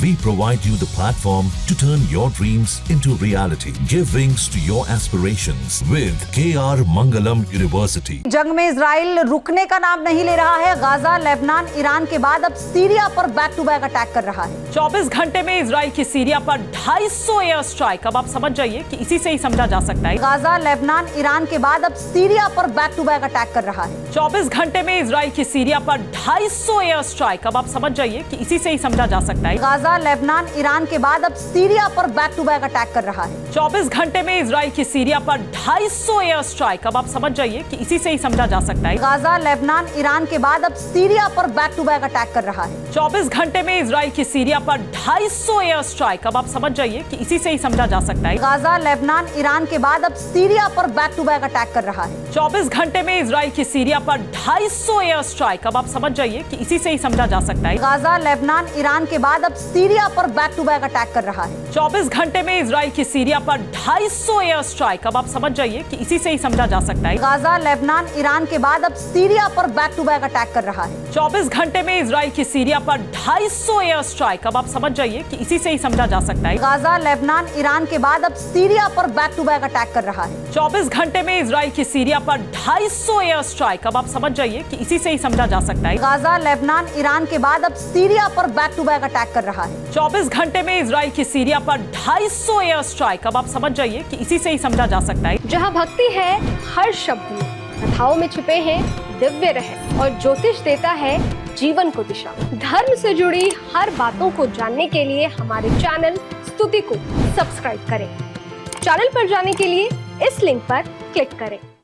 We provide you the platform to turn your dreams into reality. Give wings to your aspirations with KR Mangalam University. जंग में Israel रुकने का नाम नहीं ले रहा है। गाजा, लेबनान, ईरान के बाद अब सीरिया पर बैक टू बैक अटैक कर रहा है। 24 घंटे में इजराइल की सीरिया पर 250 एयर स्ट्राइक। अब आप समझ जाइए कि इसी से ही समझा जा सकता है। गाजा, लेबनान, ईरान के बाद अब सीरिया पर बैक टू बैक अटैक कर रहा है। 24 घंटे में इजराइल की सीरिया पर 250 एयर स्ट्राइक। अब आप समझ जाइए कि इसी से ही समझा जा सकता है। गाजा, लेबनान, ईरान के बाद अब सीरिया पर बैक टू बैक अटैक कर रहा है। 24 घंटे में इजराइल की सीरिया पर 250 एयर स्ट्राइक। अब आप समझ जाइए कि इसी से ही समझा जा सकता है। गाजा, लेबनान, ईरान के बाद अब सीरिया पर बैक टू बैक अटैक कर रहा है। 24 घंटे में इजराइल की सीरिया पर 250 एयर स्ट्राइक। अब आप समझ जाइए कि इसी से ही समझा जा सकता है। गाजा, लेबनान, ईरान के बाद अब सीरिया पर बैक टू बैक अटैक कर रहा है। 24 घंटे में इजराइल की सीरिया पर 250 एयर स्ट्राइक। अब आप समझ जाइए कि इसी से ही समझा जा सकता है। गाजा, लेबनान, ईरान के बाद अब सीरिया पर बैक टू बैक अटैक कर रहा है। 24 घंटे में इजराइल की सीरिया पर 250 एयर स्ट्राइक। अब आप समझ जाइए कि इसी से ही समझा जा सकता है। गाजा, लेबनान, ईरान के बाद अब सीरिया पर बैक टू बैक अटैक कर रहा है। 24 घंटे में इजराइल की सीरिया पर 250 एयर स्ट्राइक। अब आप समझ जाइए कि इसी से ही समझा जा सकता है। गाजा, लेबनान, ईरान के बाद अब सीरिया पर बैक टू बैक अटैक कर रहा है। 24 घंटे में इजराइल की सीरिया पर 250 एयर स्ट्राइक। अब आप समझ जाइए कि इसी से ही समझा जा सकता है। गाजा, लेबनान, ईरान के बाद अब सीरिया पर बैक टू बैक अटैक कर रहा है। 24 घंटे में इजराइल की सीरिया पर 250 एयर स्ट्राइक। अब आप समझ जाइए कि इसी से ही समझा जा सकता है। जहाँ भक्ति है हर शब्द में, कथाओं में छुपे हैं दिव्य रहस्य और ज्योतिष देता है जीवन को दिशा। धर्म से जुड़ी हर बातों को जानने के लिए हमारे चैनल स्तुति को सब्सक्राइब करें। चैनल पर जाने के लिए इस लिंक पर क्लिक करें।